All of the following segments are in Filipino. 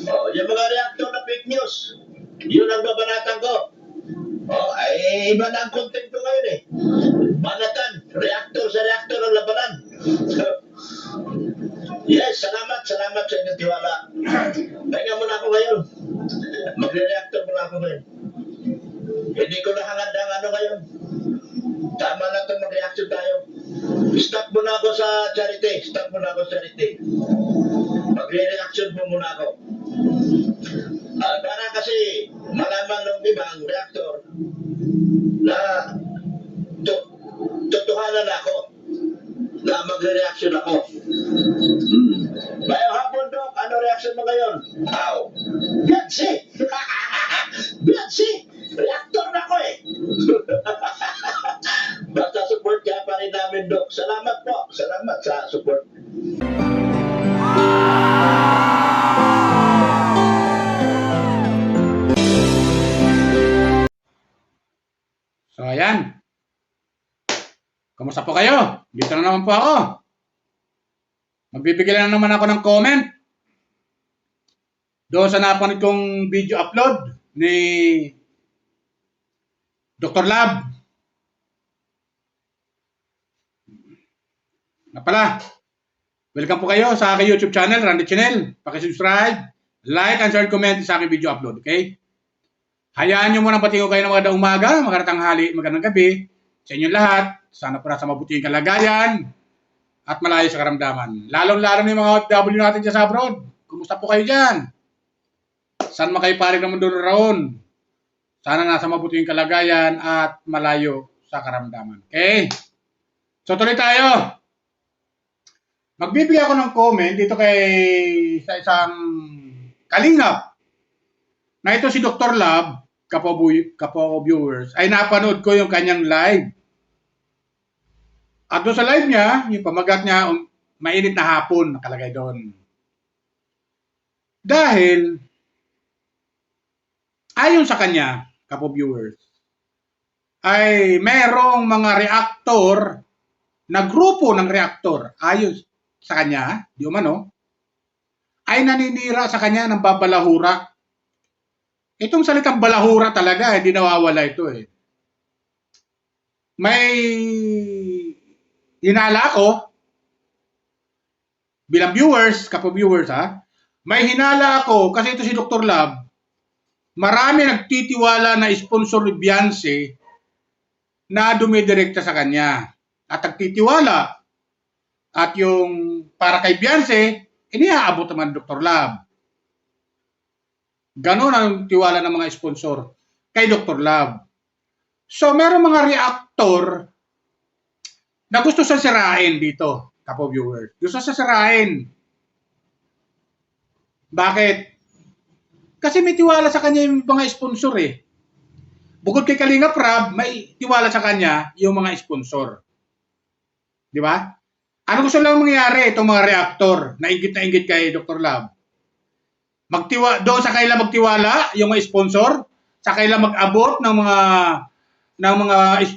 Oh, yung mga reactor na fake news, yun ang babanatan ko. Oh, ay iba na ang content ko ngayon eh. Banatan, reactor sa reactor ang labanan. Yes, salamat sa inyong tiwala. Pahinga muna ako ngayon. Magre-reactor muna ako ngayon. Hindi ko nahangad ang ano ngayon. Tama na itong mag-reaction tayo. Stop muna ako sa charity. Magre-reaction mo muna ako. Para kasi malaman ng ibang reactor na totohanan ako na magre-reaction ako. Bayo hapon, Dok. Ano reaction mo ngayon? Ow. Biansi! Biansi! Reactor na ako eh. Basta support kaya pa rin namin, Dok. Salamat po. Salamat sa support. So, ayan. Kumusta po kayo? Dito na naman po ako. Magbibigay na naman ako ng comment doon sa napanood kong video upload ni Dr. Lab. Na pala, welcome po kayo sa aking YouTube channel, Randy Channel. Pakisubscribe, like, and share, comment sa aking video upload, okay? Hayaan nyo muna patingo kayo ng magandang umaga, magandang tanghali, magandang gabi sa inyong lahat. Sana po nasa mabuting kalagayan at malayo sa karamdaman. Lalong-lalo ng mga OFW natin dyan sa abroad. Kumusta po kayo dyan? Saan makaiparig naman doon raon? Sana nasa mabuting kalagayan at malayo sa karamdaman. Okay? So tuloy tayo. Magbibigay ako ng comment dito sa isang kalingap na ito si Dr. Lab, kapo viewers, ay napanood ko yung kanyang live. At doon sa live niya, yung pamagat niya, mainit na hapon nakalagay doon. Dahil, ayon sa kanya, kapo viewers, ay merong mga reaktor na grupo ng reaktor, ayon sa kanya, di umano, ay naninira sa kanya ng babalahura. Itong salitang balahura talaga, hindi nawawala ito eh. May hinala ako, bilang viewers, kapo-viewers ha, may hinala ako, kasi ito si Dr. Lab, marami nagtitiwala na sponsor ni Beyonce na dumidirekta sa kanya. At nagtitiwala, at yung para kay Beyonce, iniaabot naman Dr. Lab. Ganon ang tiwala ng mga sponsor kay Dr. Lab. So, meron mga reactor na gusto sa sirain dito, kapo viewers. Gusto sa sirain. Bakit? Kasi may tiwala sa kanya yung mga sponsor eh. Bukod kay Kalingap Rab, may tiwala sa kanya yung mga sponsor. Di ba? Ano gusto lang mangyari itong mga reactor na ingit kay Dr. Lab? Doon sa kaila magtiwala yung mga sponsor, sa kaila mag-abot ng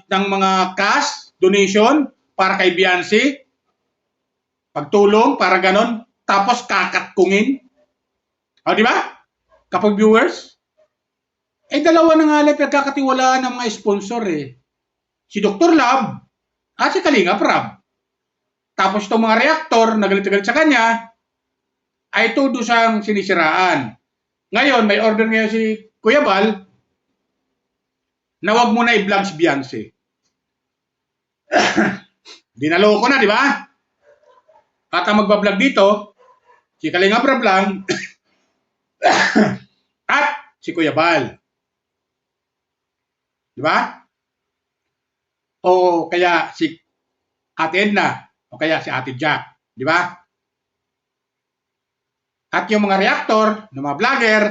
mga cash donation para kay Beyonce, pagtulong para ganon, tapos kakatkungin. O di ba? Kapag viewers, dalawa na nga lang pagkakatiwalaan ng mga sponsor eh. Si Dr. Lab at si Kalingap Rab. Tapos itong mga reactor na galit-galit sa kanya, ay todo siyang sinisiraan. Ngayon, may order ngayon si Kuya Bal na wag mo na i-vlog si Beyonce. Dinaloko na, di ba? At ang magbablog dito, si Kalingap Rab lang at si Kuya Bal. Di ba? O kaya si Ate Edna, o kaya si Ate Jack. Di ba? At yung mga reactor, ng mga vlogger,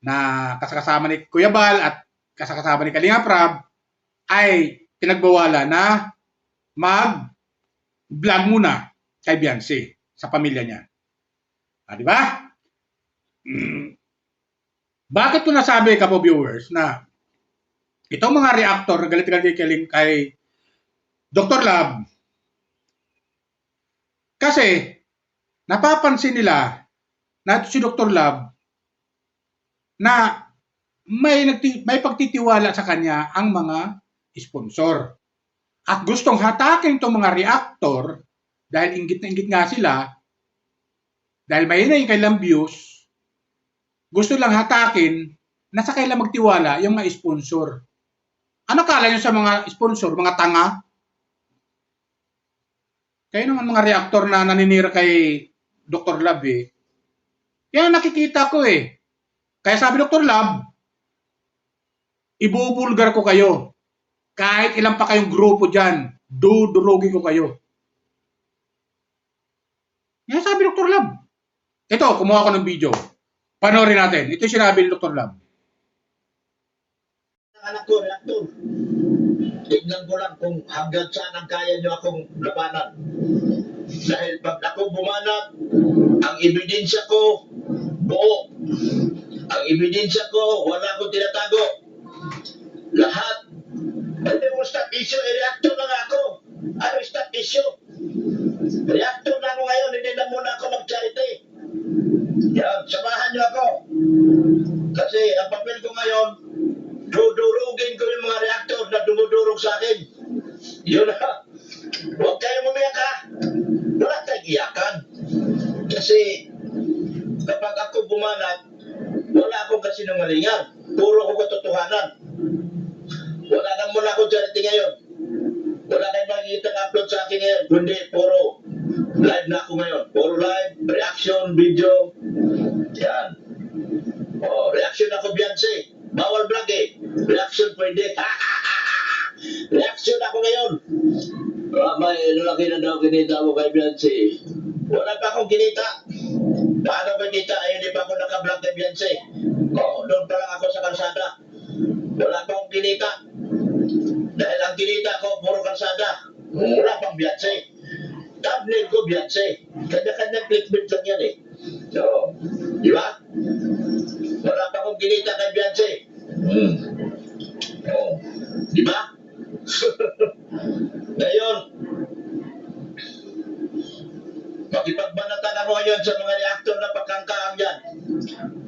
na kasakasama ni Kuya Bal at kasakasama ni Kalingap Rab, ay pinagbawala na mag-vlog muna kay Beyonce sa pamilya niya. Di ba? Bakit ko nasabi, kapo viewers, na itong mga reactor na galit-galit kay Dr. Lab, kasi napapansin nila na si Dr. Love na may pagtitiwala sa kanya ang mga sponsor. At gustong hatakin itong mga reactor dahil inggit na inggit nga sila, dahil may na yung kailang views, gusto lang hatakin na sa kailang magtiwala yung mga sponsor. Ano kala nyo sa mga sponsor? Mga tanga? Kayo naman mga reactor na naninira kay Dr. Love eh. Yan nakikita ko eh. Kaya sabi Dr. Love, ibubulgar ko kayo. Kahit ilan pa kayong grupo dyan, dudurugin ko kayo. Yan sabi Dr. Love. Ito, kumuha ko ng video. Panoorin natin. Ito yung sinabi ni Dr. Love. Anak ko, reactor. Tignan ko lang kung hanggang saan ang kaya nyo akong labanan. Dahil pag ako bumanat, ang ebidensya ko buo. Ang ebidensya ko, wala akong tinatago. Lahat. Hindi mo stop issue, reactor na nga ako. Ano stop issue? Reactor na ako ngayon, hindi na muna ako mag-charity. Yan, samahan nyo ako. Kasi ang papel ko ngayon, dudurugin ko yung mga reactor na dumudurog sa akin. Yun na. Huwag kayong umiyak ha. Wala tayong iyakan. Kasi kapag ako bumanat, wala akong kasinungalingan. Puro ko katotohanan. Wala nang muna akong charity ngayon. Wala kayong makikita upload sa akin ngayon. Kundi puro live na ako ngayon. Puro live, reaction, video. Yan. Oh, reaction ako Beyonce. Bawal vlog eh. Reaction pwede. Reaction ako ngayon. May lalaki na daw kinita mo kay Beyonce. Wala pa akong kinita. Paano ba kita? Ay, hindi pa ako naka-vlog kay Beyonce. Oh, doon pa lang ako sa kalsada. Wala pa akong kinita. Dahil ang kinita ko, puro kalsada. Wala pang Beyonce. Thumbnail ko Beyonce. Kanya-kanya clickbait lang yan eh. So, di ba? Wala pa akong kinita kay Beyonce. Oh, di ba? Ngayon, makipagbanatan ako ngayon sa mga reactor na pagkangkaang yan.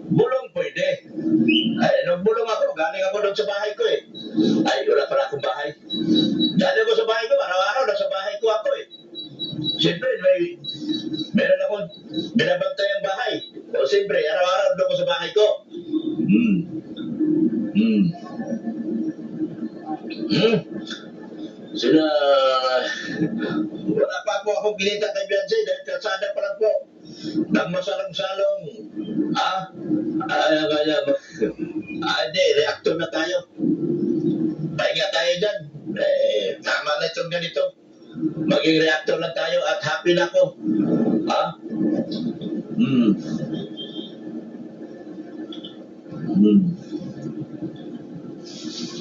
Bulong pwede. Ay, nung bulong ako, galing ako doon sa bahay ko eh. Ay, wala pala akong bahay. Galing ako sa bahay ko, araw-araw nasa bahay ko ako eh. Siyempre, meron akong binabantay ang bahay. O siyempre, araw-araw doon ko sa bahay ko. Sina, wala pa po akong kinita kay Beyonce dahil kalsada pa lang po. Nang masalong-salong, hindi, reactor na tayo. Pahinga tayo dyan. Tama na itong ganito. Maging reactor na tayo at happy na ako.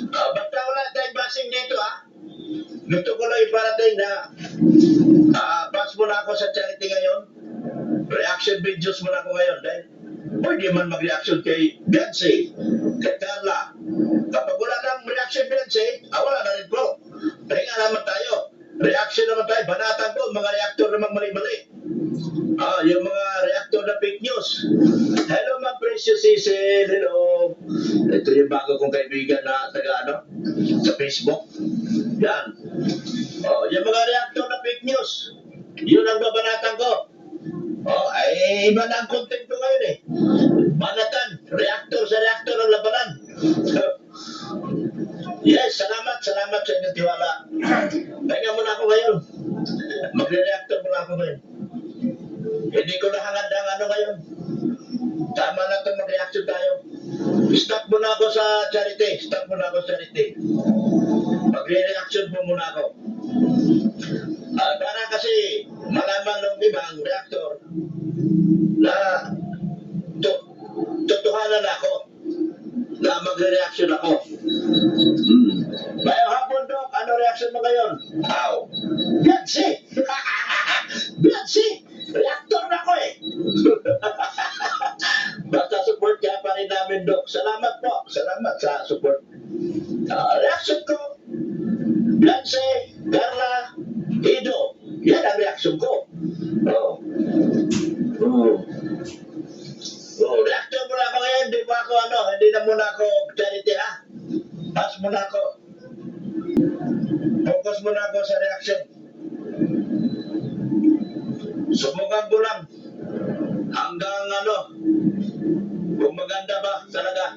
Basta wala tayong basing dito Gusto ko lang iparating na pass muna ako sa charity ngayon. Reaction videos muna ako ngayon dahil pwede man mag-reaction kay Beyonce, kay Carla. Kapag wala nang reaction Beyonce, wala na rin po. Pahinga naman tayo. Reaction naman tayo. Banatan ko, mga reactor namang mali-mali. Yung mga reactor na fake news. Hello, my precious Cecil. Hello. Ito yung bago kong kaibigan na taga sa Facebook. Yan. Yung mga reactor na fake news. Yun ang babanatan ko. Ay iba na ang content ko ngayon eh. Banatan. Reactor sa reactor ang labanan. Yes, salamat sa inyong tiwala. Pahinga muna ako ngayon. Magre-reactor muna ako ngayon. Hindi ko na hangad ang ngayon. Tama na ito, mag-reaction tayo. Stop muna ako sa charity. Magre-reaction po muna ako. Para kasi malaman ng ibang reactor na totohanan ako na magre-reaction ako. Bayo hapon, Dok. Ano reaction mo ngayon? Beyonce! Beyonce! Reactor na ko eh! Basta support ka pa rin namin, Dok. Salamat po. Salamat sa support. Reaction ko, Beyonce, Carla, Ido. Yan ang reaction ko. hindi na muna ako charity ha. Pass muna ako. Focus muna ako sa reaction. Subukan ko lang. Hanggang kung maganda ba talaga.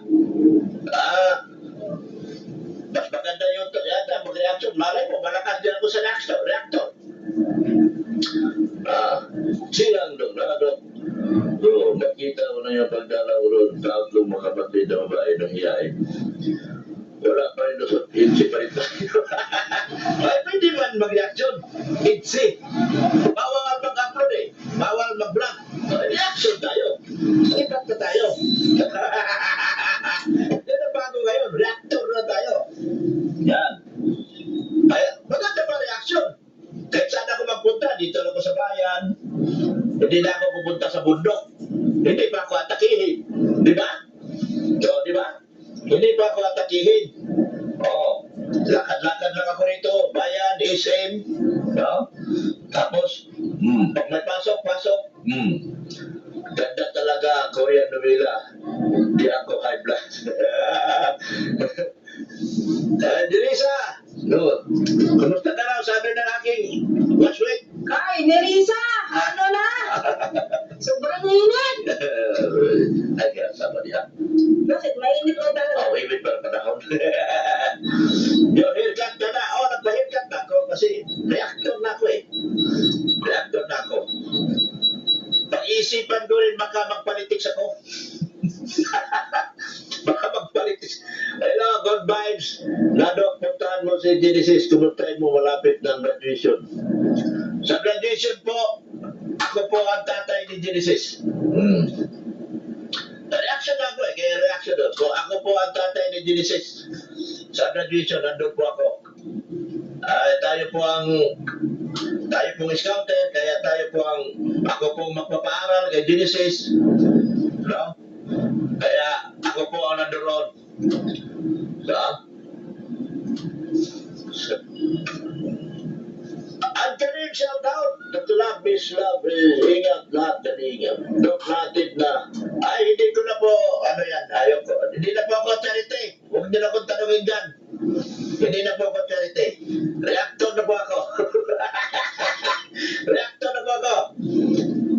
Mas maganda yung yata mag-reaction. Malay mo, malakas din ako sa reactor. Silang doon, nakita ko na yung pagdalaw doon, tatlong makapatid na babae ng hiyain. Wala pa rin doon, itsi pa rin tayo. Ay, pwede man mag-reaction. Itsi. Bawal mag-upload bawal mag-vlog. Reaction tayo. Ipat na tayo. Yan ang bago ngayon, reactor na tayo. Yan. Ay, maganda pa reaction. Kahit saan ako magpunta, dito ako sa bayan, hindi na ako pupunta sa bundok. Hindi pa ako atakihin. Di ba? So, di ba? Hindi pa ako atakihin. Lakad-lakad lang ako rito, bayan, SM. No? Tapos, pag may pasok. Ganda talaga, Korean novela. Di ako high blood. Dirisa! No. Kumusta ka raw? Sabi ng aking watchway. Ay, Nerissa! Ano na? Sobrang init! Ay, kaya sama niya. Bakit? Mainit na talaga. Wait pa ang panahon. Yung haircut ka na. Nagpa-haircut na ako kasi reactor na ako Reactor na ako. Pag-iisipan ko rin baka magpolitics ako. Baka magpolitics. Hello, good vibes. Nado, puntahan mo si Genesis. Kumustahin mo malapit ng graduation. Sa graduation po, ako po ang tatay ni Genesis. Reaction na ako kaya reaction doon. So ako po ang tatay ni Genesis. Sa graduation, nandun po ako. Tayo pong scouter, kaya ako pong magpapaaral kay Genesis. No? Kaya ako po ang nandoon. Ang kanin shout out. Dr. Love, Miss Love, ingat lahat na ingat. Dok natin na, hindi ko na po, ayoko. Hindi na po ako charity. Huwag nyo na akong tanongin dyan. Hindi na po ako charity. Reactor na po ako. Reactor na po ako.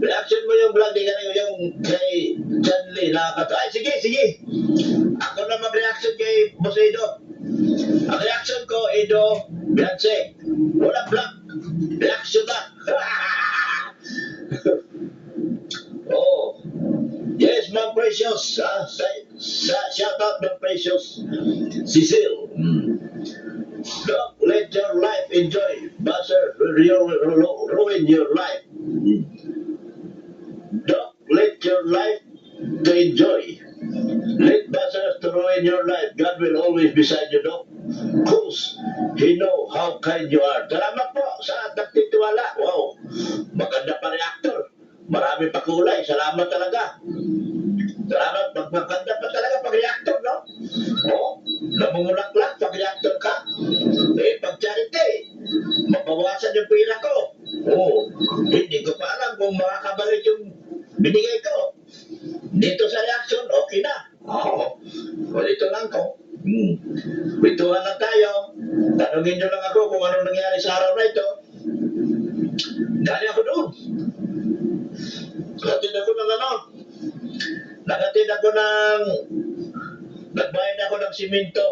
Reaction mo yung vlog, yung kay John Lee, nakakatawa. Ay, sige. Ako na mag-reaction kay Boss Edo. Ang reaction ko, Edo, Beyonce. Walang vlog. Reaction na. Yes, Ma'am Precious. Shout out, Ma'am Precious. Cecile. Don't let your life enjoy. Buzzer, ruin your life. Don't let your life to enjoy. Let buzzers to ruin your life. God will always beside you, Doc. Cause He know how kind you are. Salamat po sa nagtitiwala. Wow. Maganda pa reactor. Marami pa kulay. Salamat talaga. Salamat. Maganda pa talaga pag reactor, no? Namumulaklak pag reactor ka. Pag charity, mabawasan yung pira ko. Hindi ko pa alam kung makakabalik yung binigay ko. Dito sa reaction, okay na. Dito lang ko. Bituhan lang tayo. Tanungin nyo lang ako kung anong nangyari sa araw na ito. Dali ako doon. Nagatid ako ng nagbayad ako ng simento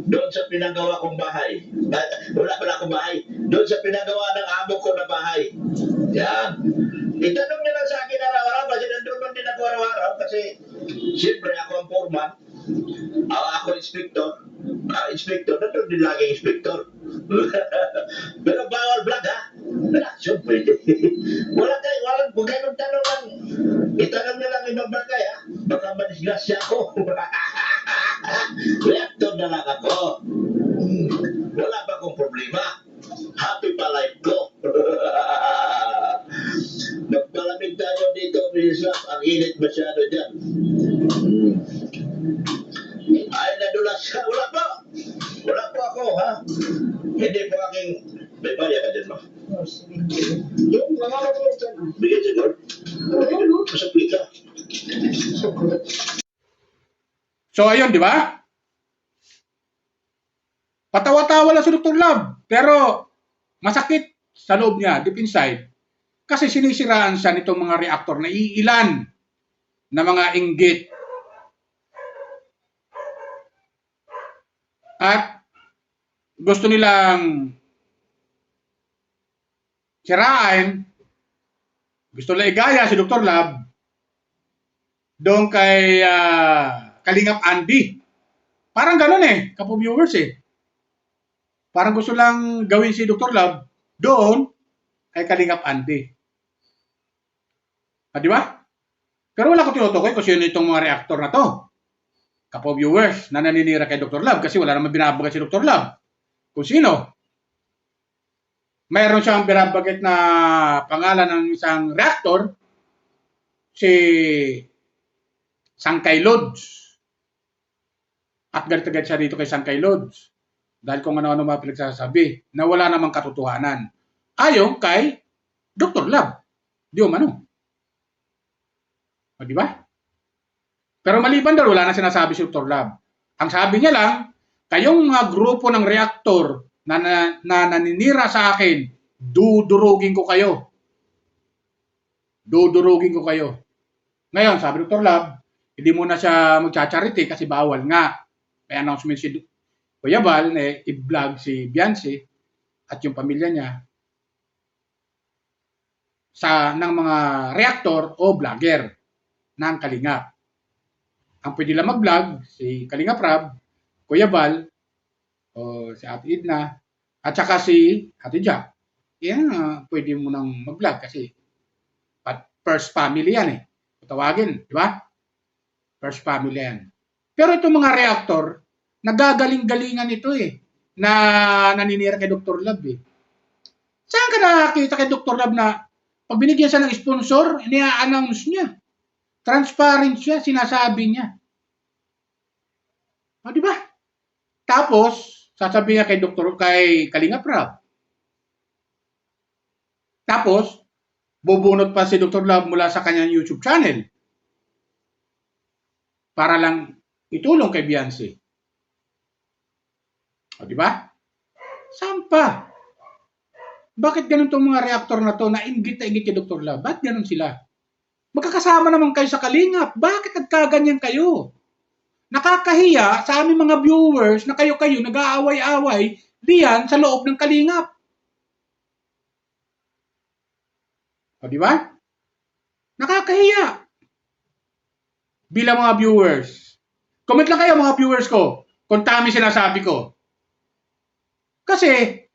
doon sa pinagawa kong bahay. Wala pala akong bahay. Doon sa pinagawa ng amo ko na bahay. Yan. Itanong nyo lang sa akin araw-araw kasi nandun din ako araw-araw kasi siyempre ako ang foreman. Ako inspector. Nandun din lagi inspector. Pero bawal vlog ha. Reaction pwede. Walang kung ganun tanong lang. Itanong nyo lang ibang bagay ha. Baka madisgrasya ako. Reactor na lang ako. Wala ba akong problema? Happy pa life ko. Magpalamig tayo dito, Islam. Ang init masyado dyan. Ay, nadulas ka. Wala po ako, ha? Hindi po aking... May baya ka dyan, ma? Yung nangalagay dyan. Bigyan siguro. Masapit ka. So, ayun, di ba? Patawa-tawa lang si Dr. Love. Pero, masakit sa loob niya, deep inside. Kasi sinisiraan siya nitong mga reactor na iilan na mga inggit. At gusto nilang sirain, gusto nila igaya si Dr. Love doon kay Kalingap Andy. Parang ganun kapo-viewers Parang gusto lang gawin si Dr. Love doon kay Kalingap Andy. Di ba? Pero wala ko tinutukoy kung sino itong mga reactor na to. Kapo-viewers na naninira kay Dr. Love kasi wala naman binabagat si Dr. Love. Kung sino. Mayroon siyang binabagat na pangalan ng isang reactor, si Sangkay Lodge. At galit-galit siya dito kay Sangkay Lodge. Dahil kung ano-ano mga pinagsasabi na wala namang katotohanan. Ayon kay Dr. Love. Di umano. O, di ba? Pero maliban daw, wala na sinasabi si Dr. Love. Ang sabi niya lang, kayong mga grupo ng reaktor na naninira sa akin, dudurugin ko kayo. Dudurugin ko kayo. Ngayon, sabi Dr. Love, hindi muna siya magcha-charity kasi bawal nga. May announcement si Kuya Val na i-vlog si Beyonce at yung pamilya niya ng mga reaktor o vlogger ng Kalingap. Ang pwede lang mag-vlog, si Kalingap Rab, Kuya Val, o si Ate Edna, at saka si Ate Jack. Yan, pwede mo nang mag-vlog kasi first family yan Tawagin, di ba? First family yan. Pero itong mga reactor, nagagaling-galingan ito na naninira kay Dr. Love Saan ka nakakita kay Dr. Love na pag binigyan siya ng sponsor, ina-announce niya. Transparent siya, sinasabi niya. O, di ba? Tapos, sasabihin niya kay Kalingap Rab. Tapos, bubunot pa si Dr. Love mula sa kanyang YouTube channel para lang itulong kay Beyonce. O, di ba? Sampa. Bakit ganun tong mga reactor na to na inggit kay Dr. Love? Bakit ganun sila? Magkakasama naman kayo sa Kalingap. Bakit nagkaganyan kayo? Nakakahiya sa aming mga viewers na kayo-kayo nag-aaway-away diyan sa loob ng Kalingap. O, di ba? Nakakahiya. Bilang mga viewers. Comment lang kayo mga viewers ko kung tama sinasabi ko. Kasi,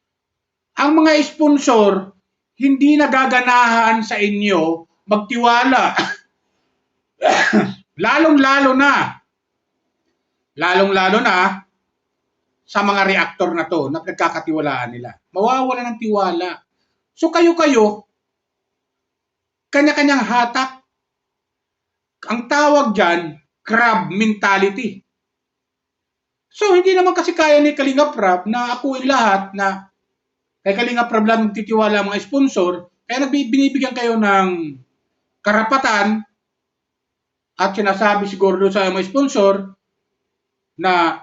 ang mga sponsor hindi nagaganahan sa inyo magtiwala. Lalong-lalo na sa mga reactor na to na nagkakatiwalaan nila. Mawawala ng tiwala. So kayo-kayo, kanya-kanyang hatak. Ang tawag dyan, crab mentality. So hindi naman kasi kaya ni Kalingap Rab na akuin lahat na kay Kalingap Rab lang magtitiwala ang mga sponsor, kaya binibigyan kayo ng karapatan at sinasabi siguro doon sa mga sponsor na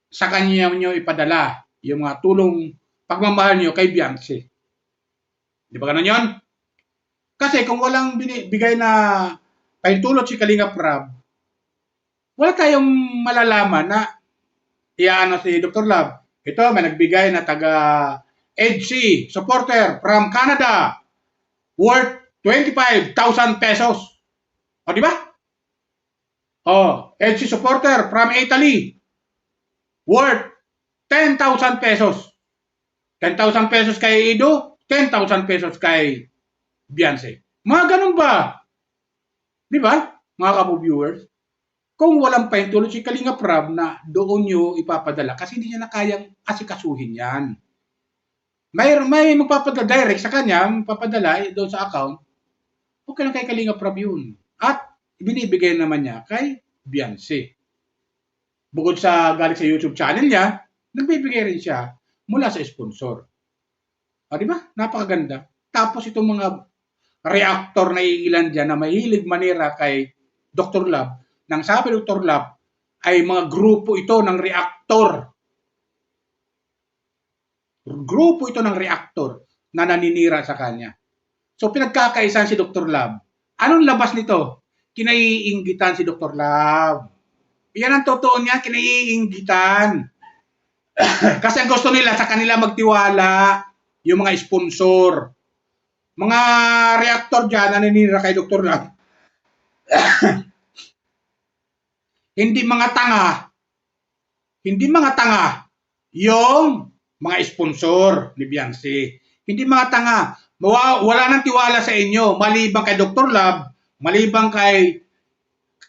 sa kanya nyo ipadala yung mga tulong pagmamahal nyo kay Beyonce. Di ba ganun yun? Kasi kung walang binibigay na pahintulot si Kalingap Rab, wala tayong malalaman na iyaano si Dr. Love. Ito, may nagbigay na taga EDC supporter from Canada worth 25,000 pesos. O, di ba? O, EDC supporter from Italy worth 10,000 pesos. 10,000 pesos kay Ido, 10,000 pesos kay Beyonce. Mga ganun ba? Di ba, mga kapo-viewers? Kung walang pahintulot si Kalingap Rab na doon nyo ipapadala kasi hindi niya na kayang asikasuhin yan. May magpapadala direct sa kanya, magpapadala doon sa account, okay lang kay Kalingap Rab yun. At binibigay naman niya kay Beyonce. Bukod sa galing sa YouTube channel niya, nagbibigay rin siya mula sa sponsor. O, di ba? Napakaganda. Tapos itong mga reactor na iilan dyan na mahilig manira kay Dr. Love, nang sabi Dr. Love, ay mga grupo ito ng reaktor. Grupo ito ng reaktor na naninira sa kanya. So pinagkakaisan si Dr. Love. Anong labas nito? Kinaiinggitan si Dr. Love. Yan ang totoo niya, kinaiinggitan. Kasi ang gusto nila sa kanila magtiwala yung mga sponsor. Mga reaktor dyan naninira kay Dr. Love. Hindi mga tanga yung mga sponsor ni Beyonce. Hindi mga tanga. Wala nang tiwala sa inyo. Maliban kay Dr. Love, maliban kay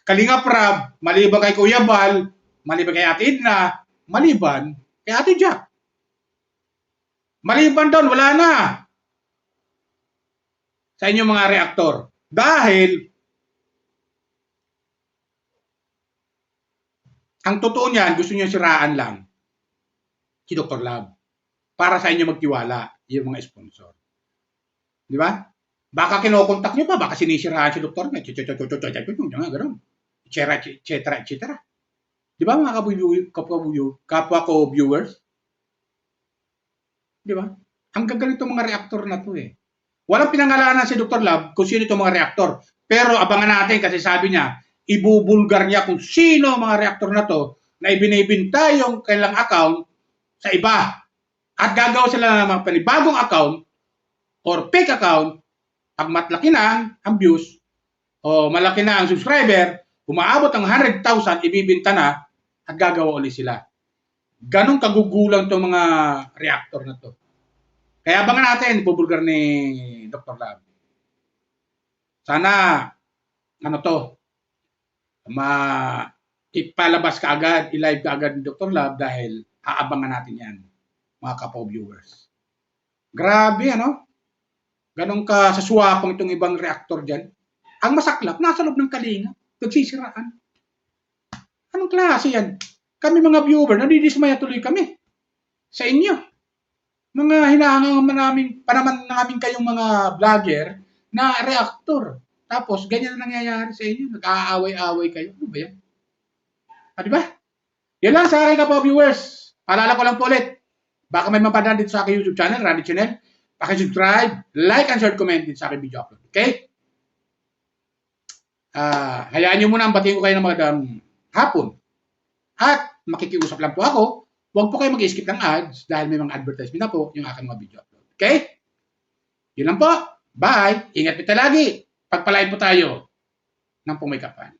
Kalinga Prab, maliban kay Kuya Bal, maliban kay Ate Edna, maliban kay Ate Jack. Maliban doon, wala na. Sa inyo mga reaktor. Dahil ang totoo niyan, gusto niyo siraan lang si Dr. Love para sa inyo magtiwala yung mga sponsor. Di ba? Baka kinokontak niyo pa, baka sinisiraan si Dr. Love. Gano'n. etc. Di ba mga kapwa ko viewers? Di ba? Ang gaganito mga reaktor na to eh. Walang pinangalanan si Dr. Love kung sino itong mga reaktor. Pero abangan natin kasi sabi niya, ibubulgar niya kung sino mga reaktor na to na ibinibinta yung kailang account sa iba. At gagawa sila ng mga panibagong account or fake account pag matlaki na ang views o malaki na ang subscriber, umaabot ang 100,000, ibibinta na at gagawa ulit sila. Ganong kagugulang itong mga reactor na to. Kaya abangan natin, ibubulgar ni Dr. Love. Sana, ipalabas ka agad, i-live ka agad ni Dr. Love dahil aabangan natin yan, mga kapo-viewers. Grabe, Ganong ka saswapang itong ibang reactor dyan. Ang masaklap, nasa loob ng Kalinga, nagsisiraan. Anong klase yan? Kami mga viewer, nadidismaya tuloy kami sa inyo. Mga hinahangaman namin kayong mga vlogger na reactor. Tapos, ganyan na nangyayari sa inyo. Nag-aaway-aaway kayo. Ano ba yan? Di ba? Yan lang sa akin ka po, viewers. Paalala ko lang po ulit. Baka may mapadaan dito sa aking YouTube channel, Randy Channel. Paki-subscribe, like, and share, comment din sa aking video upload. Okay? Hayaan nyo muna ang batiin ko kayo ng magandang hapon. At makikiusap lang po ako. Huwag po kayo mag-skip ng ads dahil may mga advertisement na po yung aking mga video upload. Okay? Yun lang po. Bye. Ingat po lagi. Pagpalain po tayo ng pumikapan.